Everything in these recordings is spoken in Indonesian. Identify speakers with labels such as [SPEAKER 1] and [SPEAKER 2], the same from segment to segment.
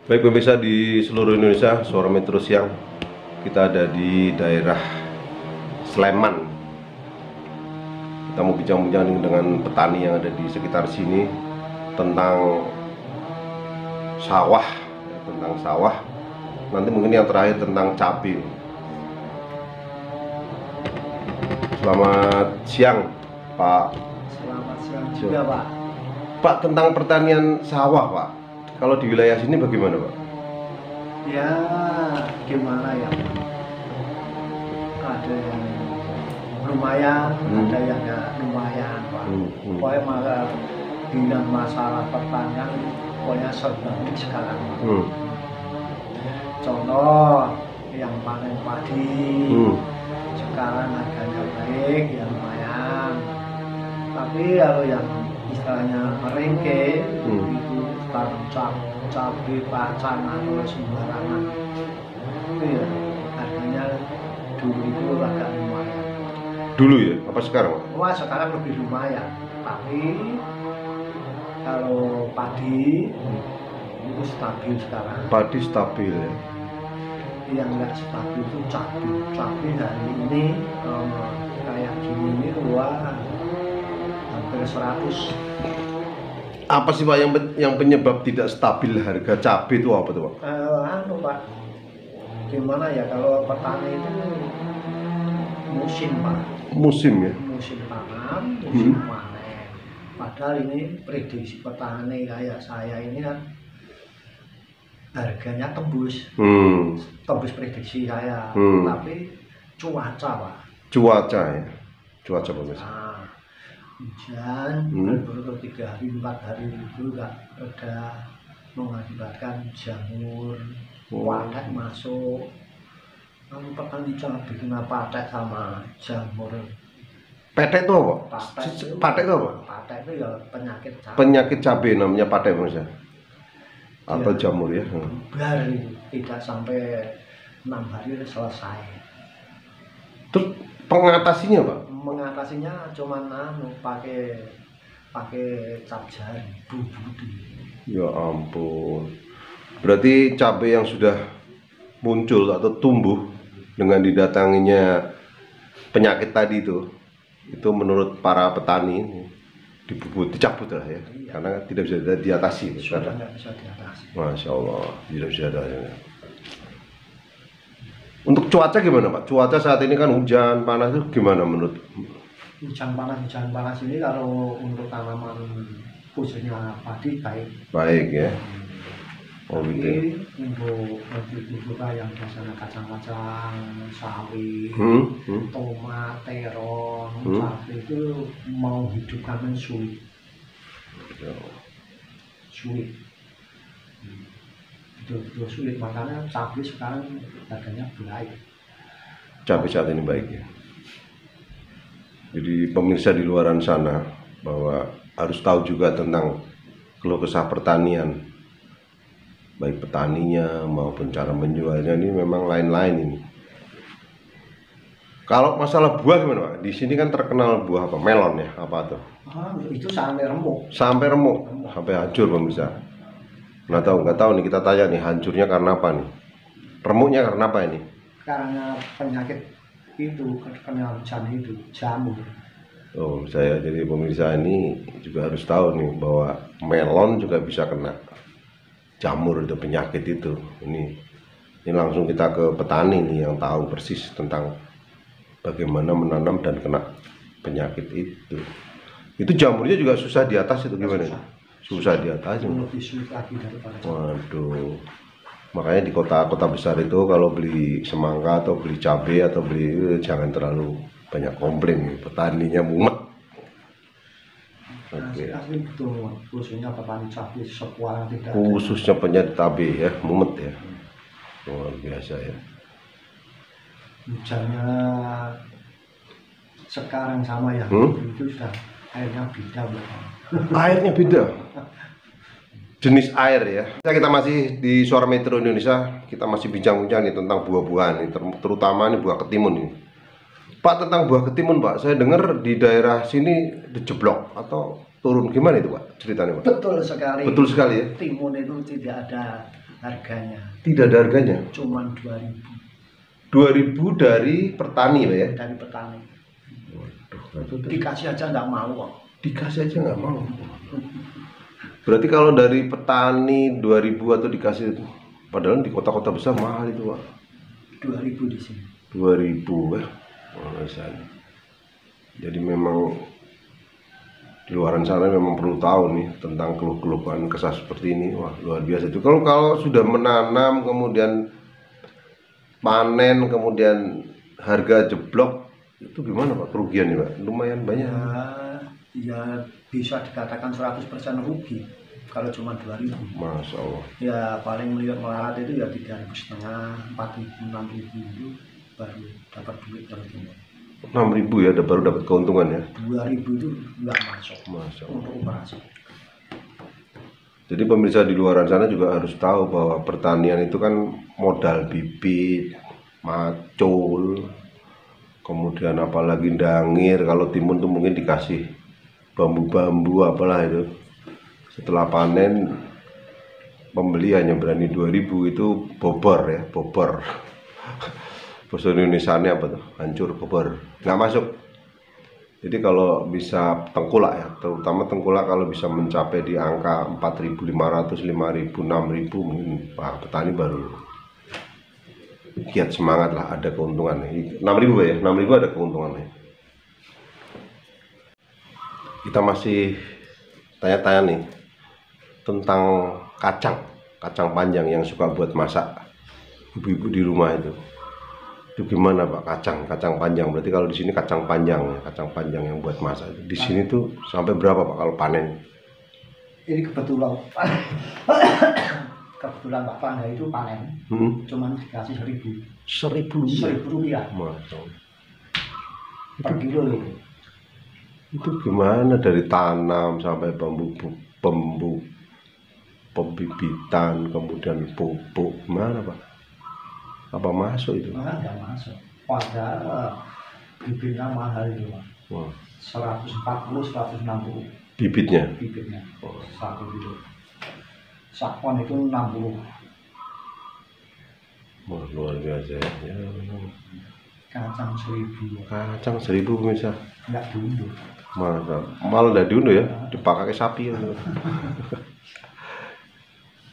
[SPEAKER 1] Baik pemirsa di seluruh Indonesia, Suara Metro Siang. Kita ada di daerah Sleman. Kita mau bincang-bincang dengan petani yang ada di sekitar sini tentang sawah, Nanti mungkin yang terakhir tentang cabai. Selamat siang, Pak.
[SPEAKER 2] Selamat siang juga, Pak.
[SPEAKER 1] Pak, tentang pertanian sawah, Pak. Kalau di wilayah sini bagaimana, Pak?
[SPEAKER 2] Ya, gimana ya? Ada yang lumayan, ada yang nggak lumayan, Pak. Pokoknya malah dengan masalah pertanian, pokoknya serba sekarang. Contoh yang panen padi, sekarang harganya baik, ya lumayan. Tapi kalau yang istilahnya merengke, itu sekarang cabai, kacang atau sembarangan, itu ya harganya dulu itu agak lumayan.
[SPEAKER 1] Dulu ya? Apa sekarang, Pak?
[SPEAKER 2] Wah, sekarang lebih lumayan. Tapi kalau padi itu stabil sekarang.
[SPEAKER 1] Padi stabil ya?
[SPEAKER 2] Yang nggak stabil itu cabai. Cabai hari ini kayak gini ini wah hampir 100.
[SPEAKER 1] Apa sih Pak yang penyebab tidak stabil harga cabai itu apa tuh Pak?
[SPEAKER 2] Pak, gimana ya, kalau petani itu musim Pak.
[SPEAKER 1] Musim ya?
[SPEAKER 2] Musim tanam, musim panen. Padahal ini prediksi petani kayak saya ini kan harganya tembus prediksi saya. Tapi cuaca Pak.
[SPEAKER 1] Cuaca ya? Cuaca bagus.
[SPEAKER 2] Hujan berturut 3 hari 4 hari itu nggak ada, mengakibatkan jamur patek masuk. Kamu petani cabai kena patek sama jamur.
[SPEAKER 1] Patek itu apa? Patek itu apa?
[SPEAKER 2] Patek itu ya penyakit cabai.
[SPEAKER 1] Penyakit cabai namanya patek Mas ya? Atau
[SPEAKER 2] Ya,
[SPEAKER 1] jamur ya?
[SPEAKER 2] Baru tidak sampai 6 hari selesai.
[SPEAKER 1] Terus pengatasinya Pak?
[SPEAKER 2] Mengatasinya cuma pakai cap jari, bubudi.
[SPEAKER 1] Ya ampun. Berarti cabai yang sudah muncul atau tumbuh dengan didatanginya penyakit tadi itu menurut para petani dicabut lah ya, karena tidak bisa diatasi.
[SPEAKER 2] Sudah nggak bisa diatasi.
[SPEAKER 1] Masya Allah, tidak bisa diatasi. Untuk cuaca gimana Pak? Cuaca saat ini kan hujan panas itu gimana menurut?
[SPEAKER 2] Hujan panas ini kalau untuk tanaman khususnya padi baik.
[SPEAKER 1] Baik ya. Oh
[SPEAKER 2] Tapi
[SPEAKER 1] gitu.
[SPEAKER 2] untuk kita yang biasanya kacang-kacang, sawi, tomat, terong, cabai itu mau hidup kan sulit. Betul sulit, makanya cabai sekarang harganya baik.
[SPEAKER 1] Cabai saat ini baik ya. Jadi pemirsa di luaran sana bahwa harus tahu juga tentang keluh kesah pertanian, baik petaninya maupun cara menjualnya ini memang lain-lain ini. Kalau masalah buah gimana Pak? Di sini kan terkenal buah apa? Melon ya? Apa tuh?
[SPEAKER 2] Itu sampai remuk.
[SPEAKER 1] Sampai remuk, sampai hancur pemirsa. Nggak tahu nih, kita tanya nih, hancurnya karena apa nih? Remuknya karena apa ini?
[SPEAKER 2] Karena penyakit itu, karena hujan itu, jamur.
[SPEAKER 1] Oh, saya jadi pemirsa ini juga harus tahu nih bahwa melon juga bisa kena jamur itu, penyakit itu. Ini langsung kita ke petani nih yang tahu persis tentang bagaimana menanam dan kena penyakit itu. Itu jamurnya juga susah di atas itu gimana? Susah di atas.
[SPEAKER 2] Lebih sulit lagi daripada jamur.
[SPEAKER 1] Waduh. Makanya di kota-kota besar itu kalau beli semangka atau beli cabai atau beli jangan terlalu banyak komplain, petaninya mumet. Oke.
[SPEAKER 2] Asli betul, khususnya petani cabai sekualan tidak.
[SPEAKER 1] Khususnya penyanyi cabai ya, mumet ya. Luar biasa ya.
[SPEAKER 2] Hujannya sekarang sama ya, itu sudah airnya beda belum?
[SPEAKER 1] Airnya beda. Jenis air ya. Kita masih di Suara Metro Indonesia. Kita masih bincang-bincang nih tentang buah-buahan nih, terutama nih buah ketimun ini. Pak, tentang buah ketimun Pak, saya dengar di daerah sini dijeblok atau turun, gimana itu Pak ceritanya Pak?
[SPEAKER 2] Betul sekali.
[SPEAKER 1] Betul sekali ya.
[SPEAKER 2] Timun itu tidak ada harganya.
[SPEAKER 1] Tidak ada harganya.
[SPEAKER 2] Cuman 2.000.
[SPEAKER 1] 2.000 dari petani Pak ya?
[SPEAKER 2] Dari petani.
[SPEAKER 1] Waduh,
[SPEAKER 2] Dikasih aja nggak mau kok.
[SPEAKER 1] dikasih aja nggak mau. Berarti kalau dari petani 2.000 atau dikasih, padahal di kota-kota besar mahal itu Pak.
[SPEAKER 2] 2.000 di sini.
[SPEAKER 1] 2.000 ya. Jadi memang di luaran sana memang perlu tahu nih tentang keluh-keluhan kesah seperti ini. Wah, luar biasa itu. Kalau sudah menanam kemudian panen kemudian harga jeblok, itu gimana Pak kerugiannya Pak? Lumayan banyak.
[SPEAKER 2] Ya bisa dikatakan 100% rugi kalau cuma 2.000.
[SPEAKER 1] Masya Allah.
[SPEAKER 2] Ya paling melarat itu ya 3.500, 4.000, 6.000 itu baru dapat duit kalau gitu.
[SPEAKER 1] 6.000 ya, baru dapat keuntungan ya.
[SPEAKER 2] 2.000 itu nggak masuk.
[SPEAKER 1] Masya Allah.
[SPEAKER 2] Untuk operasi.
[SPEAKER 1] Jadi pemirsa di luaran sana juga harus tahu bahwa pertanian itu kan modal bibit, macul, kemudian apalagi dangir. Kalau timun tuh mungkin dikasih bambu-bambu apalah itu. Setelah panen pembeli hanya berani 2.000, itu bobor ya, bobor. Bahasa Indonesianya apa tuh? Hancur, bobor, nggak masuk. Jadi kalau bisa tengkulak ya, terutama tengkulak kalau bisa mencapai di angka 4.500, 5.000, 6.000, mungkin Pak petani baru giat semangat lah, ada keuntungan. 6.000 ya, 6.000 ada keuntungannya. Kita masih tanya-tanya nih tentang kacang panjang yang suka buat masak ibu-ibu di rumah itu gimana Pak? Kacang panjang, berarti kalau di sini kacang panjang ya, kacang panjang yang buat masak. Di sini tuh sampai berapa Pak kalau panen?
[SPEAKER 2] Ini kebetulan Pak Pangga itu panen, cuman dikasih 1.000 rupiah.
[SPEAKER 1] Masya.
[SPEAKER 2] Per kilo
[SPEAKER 1] Itu gimana dari tanam sampai pembibitan, kemudian pupuk, gimana Pak? Apa masuk itu?
[SPEAKER 2] Nggak masuk. Padahal bibitnya mahal itu Pak. 140, 160.
[SPEAKER 1] Bibitnya?
[SPEAKER 2] Bibitnya. 1 kilo. Sakon itu 60.
[SPEAKER 1] Wah, luar biasa ya.
[SPEAKER 2] Kacang 1.000.
[SPEAKER 1] Kacang 1.000 pemirsa.
[SPEAKER 2] Nggak diunduh.
[SPEAKER 1] Masa malah udah diunduh ya, dipakai sapi ya.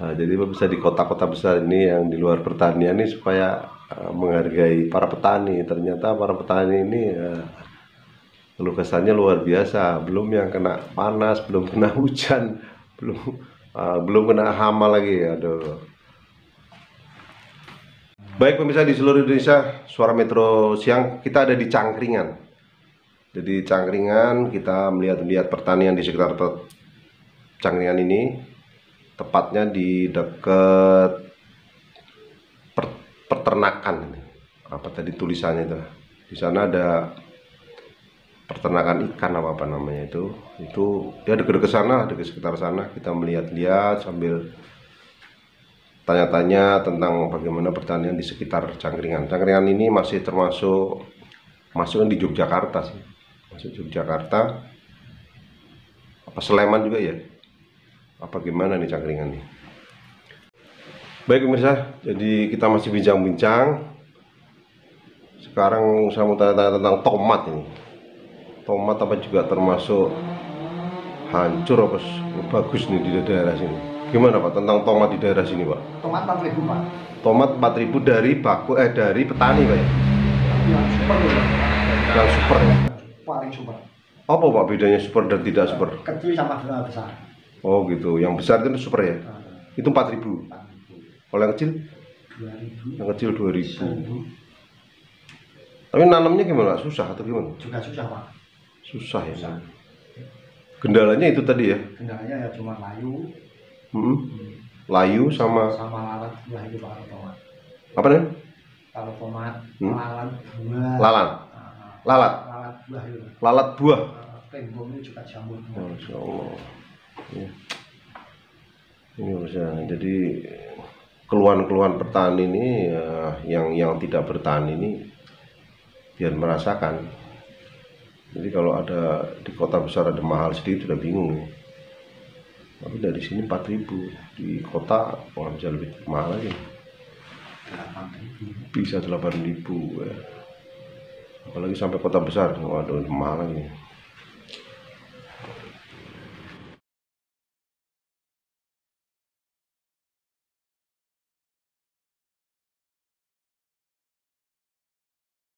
[SPEAKER 1] Nah, jadi bisa di kota-kota besar ini yang di luar pertanian ini supaya menghargai para petani. Ternyata para petani ini keluh kesahnya luar biasa. Belum yang kena panas, belum kena hujan, belum kena hama lagi. Aduh. Baik pemirsa di seluruh Indonesia, Suara Metro Siang, kita ada di Cangkringan. Jadi Cangkringan kita melihat pertanian di sekitar Cangkringan ini. Tepatnya di dekat peternakan. Apa tadi tulisannya itu? Di sana ada peternakan ikan apa namanya itu. Itu ya dekat sana, dekat sekitar sana. Kita melihat-lihat sambil tanya-tanya tentang bagaimana pertanian di sekitar Cangkringan. Cangkringan ini masih termasuk di Yogyakarta sih. Masuk Yogyakarta. Apa Sleman juga ya? Apa gimana nih Cangkringan nih? Baik pemirsa, jadi kita masih bincang-bincang. Sekarang saya mau tanya-tanya tentang tomat ini. Tomat apa juga termasuk hancur apa bagus nih di daerah sini? Gimana Pak tentang tomat di daerah sini Pak?
[SPEAKER 2] Tomat 4.000 Pak.
[SPEAKER 1] Tomat 4.000 dari petani Pak ya?
[SPEAKER 2] Yang super loh.
[SPEAKER 1] Yang super ya?
[SPEAKER 2] Paling super.
[SPEAKER 1] Apa Pak bedanya super dan tidak super?
[SPEAKER 2] Kecil sama besar.
[SPEAKER 1] Oh gitu, yang besar itu super ya? Itu 4.000. Kalau yang kecil?
[SPEAKER 2] 2.000.
[SPEAKER 1] Yang kecil 2.000. Tapi nanamnya gimana? Susah atau gimana?
[SPEAKER 2] Juga susah Pak.
[SPEAKER 1] Susah ya. Kendalanya itu tadi ya?
[SPEAKER 2] Kendalanya ya cuma layu.
[SPEAKER 1] Layu sama
[SPEAKER 2] lalat buah itu Pak tomat.
[SPEAKER 1] apa nih?
[SPEAKER 2] Kalau tomat lalat buah.
[SPEAKER 1] Lalat.
[SPEAKER 2] Lalat buah itu.
[SPEAKER 1] Lalat buah.
[SPEAKER 2] Tembong ini juga jamur.
[SPEAKER 1] Masya Allah. Ya. Ini bisa jadi keluhan-keluhan petani ini yang tidak bertani ini biar merasakan. Jadi kalau ada di kota besar ada mahal sedikit sudah bingung nih. Tapi dari sini 4.000, di kota wah bisa lebih mahal lagi.
[SPEAKER 2] 8.000.
[SPEAKER 1] Bisa 8.000 ya. Apalagi sampai kota besar, waduh mahal lagi.